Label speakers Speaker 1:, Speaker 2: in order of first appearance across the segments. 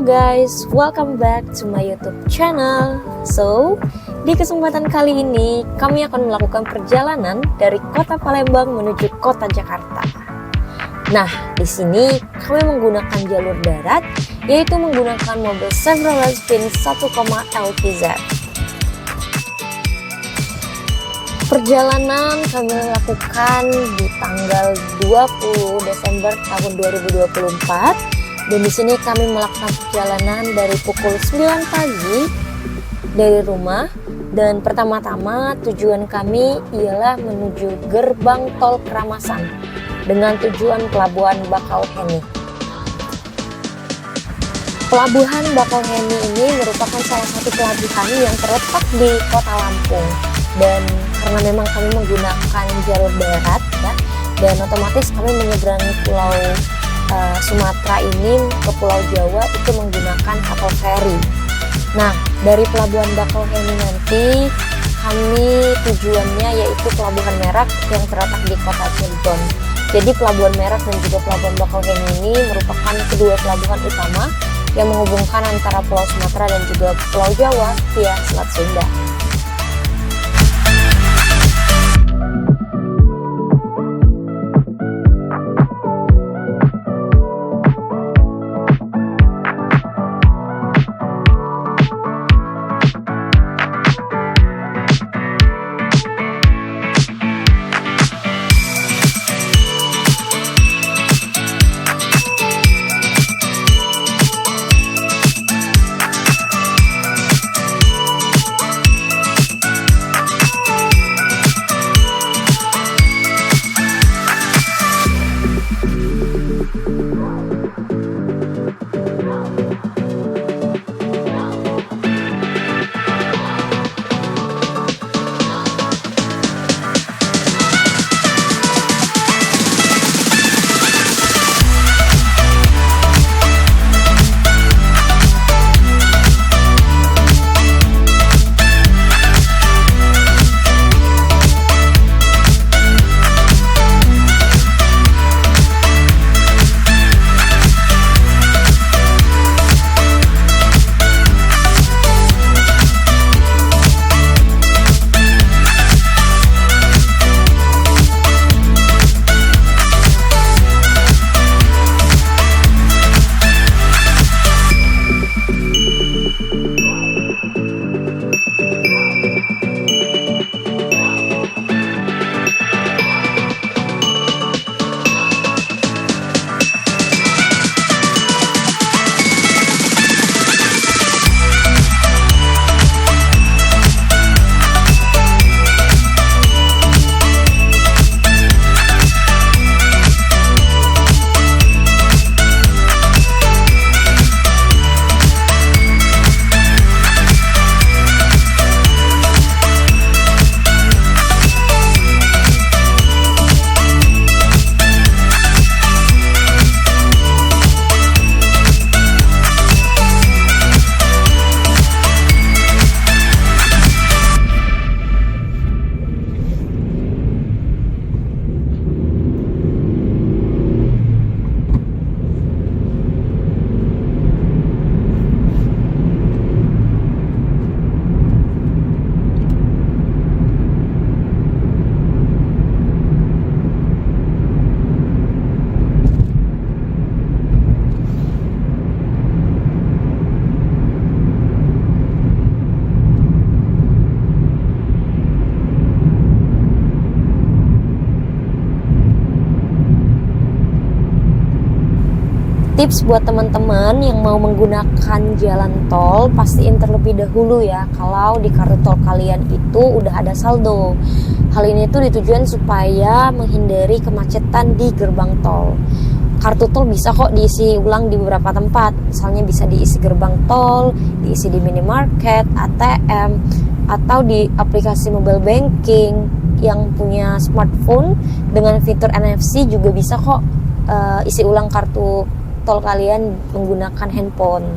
Speaker 1: guys, welcome back to my YouTube channel. So, di kesempatan kali ini kami akan melakukan perjalanan dari kota Palembang menuju kota Jakarta. Nah, di sini kami menggunakan jalur darat, yaitu menggunakan mobil Chevrolet Spin 1, LTZ. Perjalanan kami lakukan di tanggal 20 Desember tahun 2024. Dan di sini kami melakukan perjalanan dari pukul 9 pagi dari rumah, dan pertama-tama tujuan kami ialah menuju gerbang tol Keramasan dengan tujuan Pelabuhan Bakauheni. Pelabuhan Bakauheni ini merupakan salah satu pelabuhan yang terletak di Kota Lampung, dan karena memang kami menggunakan jalur darat ya, dan otomatis kami menyeberangi pulau Sumatera ini ke Pulau Jawa itu menggunakan kapal feri. Nah, dari Pelabuhan Bakauheni nanti kami tujuannya yaitu Pelabuhan Merak yang terletak di kota Cirebon. Jadi Pelabuhan Merak dan juga Pelabuhan Bakauheni ini merupakan kedua pelabuhan utama yang menghubungkan antara Pulau Sumatera dan juga Pulau Jawa via Selat Sunda. Tips buat teman-teman yang mau menggunakan jalan tol, pastiin terlebih dahulu ya kalau di kartu tol kalian itu udah ada saldo. Hal ini tuh ditujuan supaya menghindari kemacetan di gerbang tol. Kartu tol bisa kok diisi ulang di beberapa tempat, misalnya bisa diisi gerbang tol, diisi di minimarket, ATM, atau di aplikasi mobile banking. Yang punya smartphone dengan fitur NFC juga bisa kok isi ulang kartu tol kalian menggunakan handphone.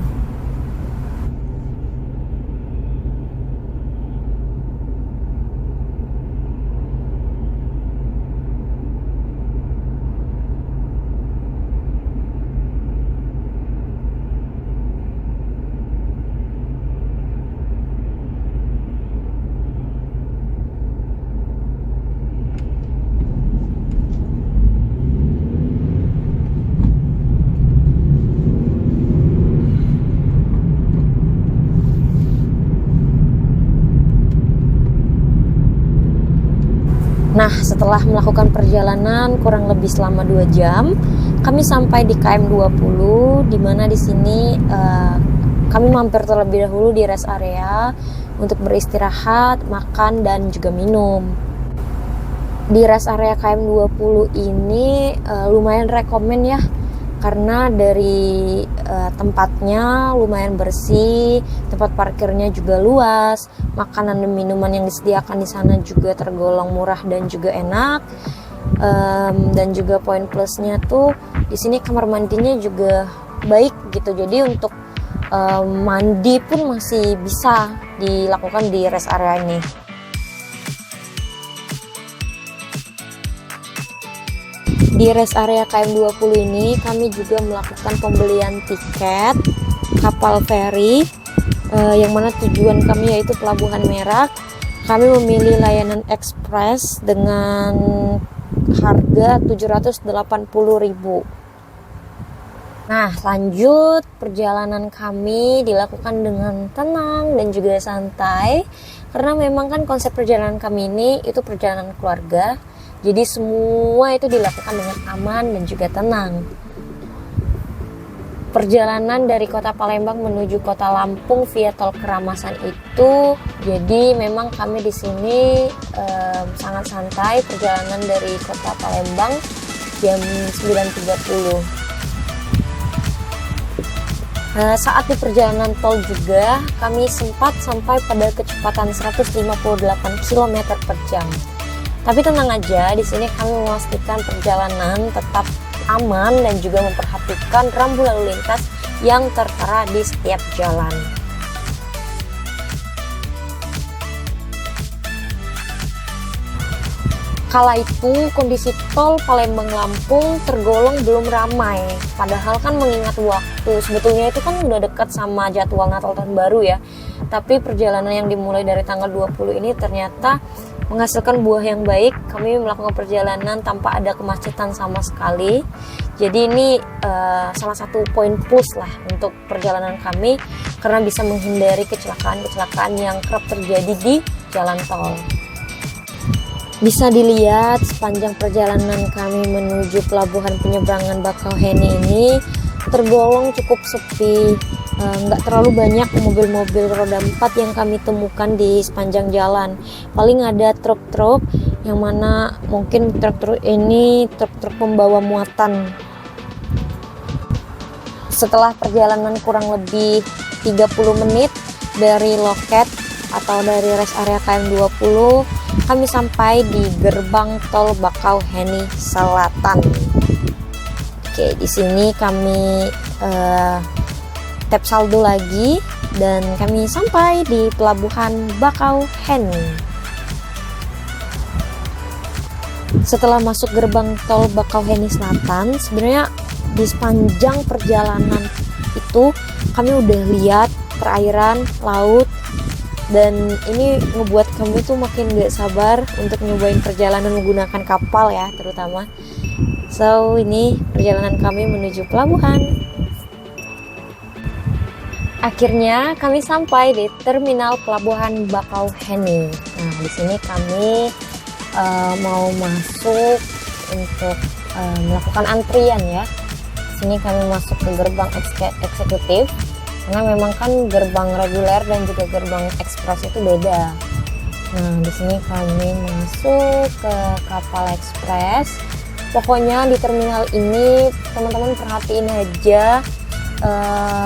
Speaker 1: Nah, setelah melakukan perjalanan kurang lebih selama 2 jam, kami sampai di KM 20, di mana di sini kami mampir terlebih dahulu di rest area untuk beristirahat, makan, dan juga minum. Di rest area KM 20 ini lumayan rekomen ya, karena dari tempatnya lumayan bersih, tempat parkirnya juga luas, makanan dan minuman yang disediakan di sana juga tergolong murah dan juga enak. Dan juga poin plusnya tuh di sini kamar mandinya juga baik gitu, jadi untuk mandi pun masih bisa dilakukan di rest area ini. Di rest area KM 20 ini kami juga melakukan pembelian tiket kapal feri yang mana tujuan kami yaitu Pelabuhan Merak. Kami memilih layanan ekspres dengan harga 780.000. Nah, lanjut perjalanan kami dilakukan dengan tenang dan juga santai, karena memang kan konsep perjalanan kami ini itu perjalanan keluarga, jadi semua itu dilakukan dengan aman dan juga tenang. Perjalanan dari kota Palembang menuju kota Lampung via tol Keramasan itu, jadi memang kami di sini sangat santai. Perjalanan dari kota Palembang jam 9.30. Saat di perjalanan tol juga kami sempat sampai pada kecepatan 158 km per jam. Tapi tenang aja, di sini kami memastikan perjalanan tetap aman dan juga memperhatikan rambu lalu lintas yang tertera di setiap jalan. Kala itu kondisi tol Palembang-Lampung tergolong belum ramai, padahal kan mengingat waktu, sebetulnya itu kan udah dekat sama jadwal Natal Tahun Baru ya. Tapi perjalanan yang dimulai dari tanggal 20 ini ternyata menghasilkan buah yang baik. Kami melakukan perjalanan tanpa ada kemacetan sama sekali. Jadi ini salah satu poin plus lah untuk perjalanan kami, karena bisa menghindari kecelakaan-kecelakaan yang kerap terjadi di jalan tol. Bisa dilihat sepanjang perjalanan kami menuju pelabuhan penyeberangan Bakauheni ini tergolong cukup sepi. Nggak terlalu banyak mobil-mobil roda 4 yang kami temukan di sepanjang jalan. Paling ada truk-truk, yang mana mungkin truk-truk ini truk-truk pembawa muatan. Setelah perjalanan kurang lebih 30 menit dari loket atau dari rest area KM 20, kami sampai di gerbang tol Bakauheni Selatan. Oke, di sini kami tap saldo lagi dan kami sampai di pelabuhan Bakauheni. Setelah masuk gerbang tol Bakauheni Selatan, sebenarnya di sepanjang perjalanan itu kami udah lihat perairan, laut, dan ini ngebuat kami tuh makin gak sabar untuk nyobain perjalanan menggunakan kapal ya, terutama. So, ini perjalanan kami menuju pelabuhan. Akhirnya kami sampai di terminal pelabuhan Bakauheni. Nah, di sini kami mau masuk untuk melakukan antrian ya. Di sini kami masuk ke gerbang eksekutif. Karena memang kan gerbang reguler dan juga gerbang ekspres itu beda. Nah, di sini kami masuk ke kapal ekspres. Pokoknya di terminal ini teman-teman perhatiin aja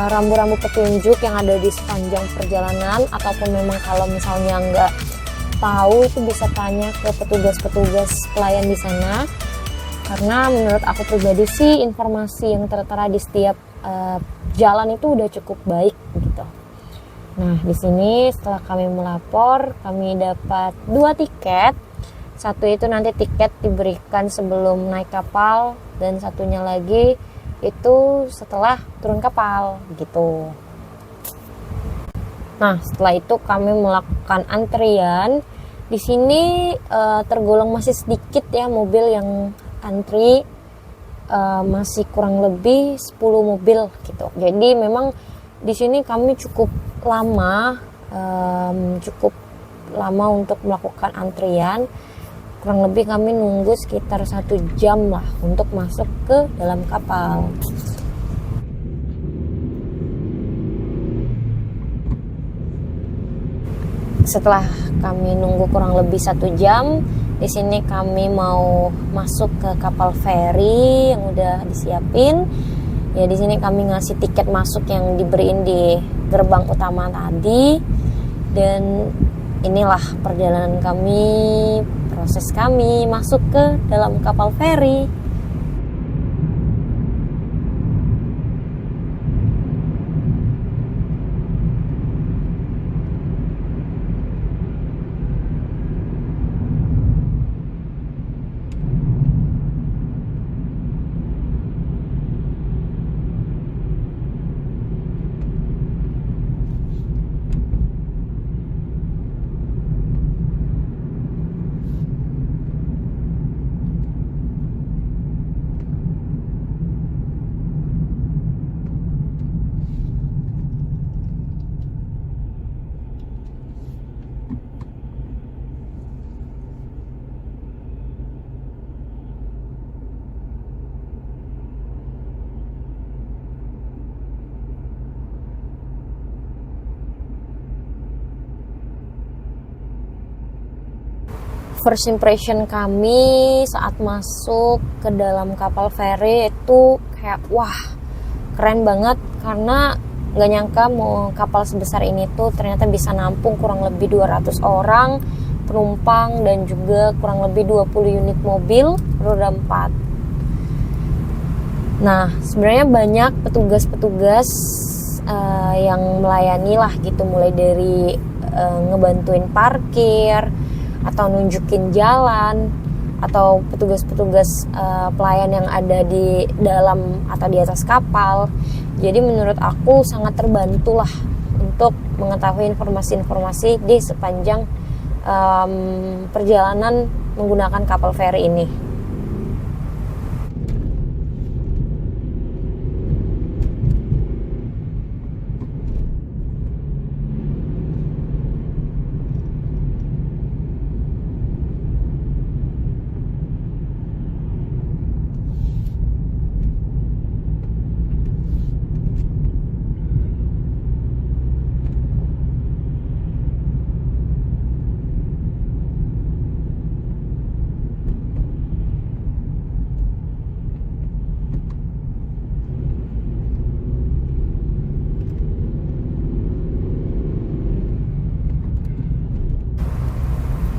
Speaker 1: rambu-rambu petunjuk yang ada di sepanjang perjalanan, ataupun memang kalau misalnya nggak tahu itu bisa tanya ke petugas-petugas pelayan di sana. Karena menurut aku pribadi sih informasi yang tertera di setiap jalan itu udah cukup baik gitu. Nah, di sini setelah kami melapor, kami dapat 2 tiket. Satu itu nanti tiket diberikan sebelum naik kapal, dan satunya lagi itu setelah turun kapal gitu. Nah, setelah itu kami melakukan antrian. Di sini tergolong masih sedikit ya mobil yang antri. Masih kurang lebih 10 mobil gitu. Jadi memang di sini kami cukup lama untuk melakukan antrian. kurang lebih kami nunggu sekitar 1 jam lah untuk masuk ke dalam kapal. Setelah kami nunggu kurang lebih 1 jam, di sini kami mau masuk ke kapal feri yang udah disiapin. Ya di sini kami ngasih tiket masuk yang diberiin di gerbang utama tadi. Dan inilah perjalanan kami, proses kami masuk ke dalam kapal feri. First impression kami saat masuk ke dalam kapal feri itu kayak wah keren banget, karena gak nyangka mau kapal sebesar ini tuh ternyata bisa nampung kurang lebih 200 orang penumpang dan juga kurang lebih 20 unit mobil roda 4. Nah sebenarnya banyak petugas-petugas yang melayani lah gitu, mulai dari ngebantuin parkir atau nunjukin jalan, atau petugas-petugas pelayan yang ada di dalam atau di atas kapal. Jadi menurut aku sangat terbantu lah untuk mengetahui informasi-informasi di sepanjang perjalanan menggunakan kapal feri ini.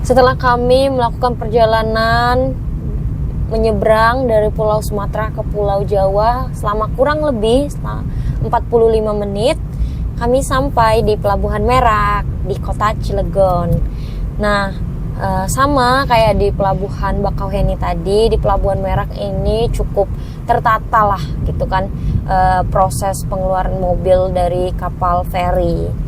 Speaker 1: Setelah kami melakukan perjalanan menyeberang dari Pulau Sumatera ke Pulau Jawa selama kurang lebih 45 menit, kami sampai di Pelabuhan Merak di kota Cilegon. Nah, sama kayak di Pelabuhan Bakauheni tadi, di Pelabuhan Merak ini cukup tertata lah gitu kan, proses pengeluaran mobil dari kapal feri.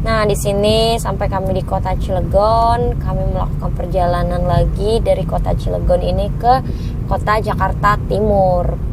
Speaker 1: Nah, di sini sampai kami di kota Cilegon, kami melakukan perjalanan lagi dari kota Cilegon ini ke kota Jakarta Timur.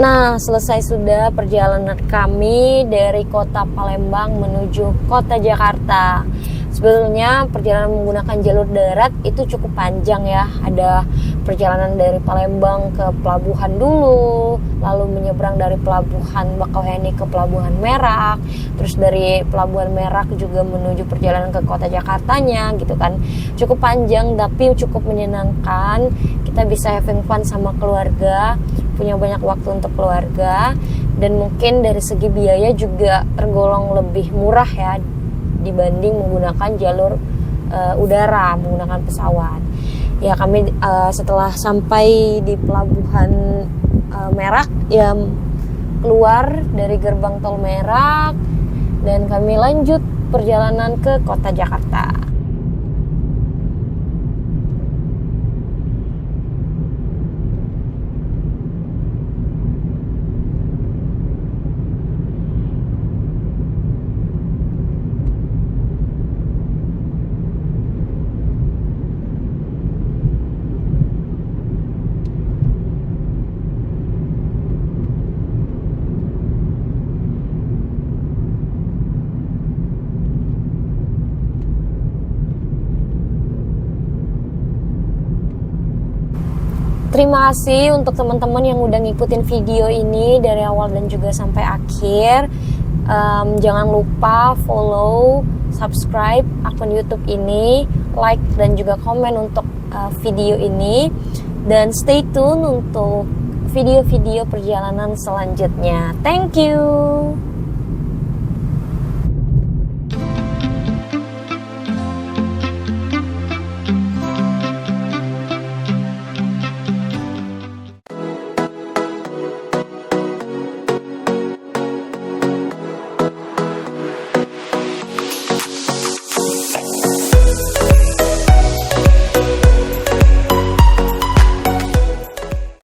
Speaker 1: Nah, selesai sudah perjalanan kami dari kota Palembang menuju kota Jakarta. Sebetulnya perjalanan menggunakan jalur darat itu cukup panjang ya. Ada perjalanan dari Palembang ke pelabuhan dulu, lalu menyeberang dari Pelabuhan Bakauheni ke Pelabuhan Merak, terus dari Pelabuhan Merak juga menuju perjalanan ke kota Jakartanya gitu kan. Cukup panjang tapi cukup menyenangkan. Kita bisa having fun sama keluarga, punya banyak waktu untuk keluarga, dan mungkin dari segi biaya juga tergolong lebih murah ya dibanding menggunakan jalur udara, menggunakan pesawat. Ya kami setelah sampai di Pelabuhan Merak ya keluar dari gerbang tol Merak, dan kami lanjut perjalanan ke kota Jakarta. Terima kasih untuk teman-teman yang udah ngikutin video ini dari awal dan juga sampai akhir. Jangan lupa follow, subscribe akun YouTube ini, like dan juga komen untuk video ini, dan stay tune untuk video-video perjalanan selanjutnya. Thank you.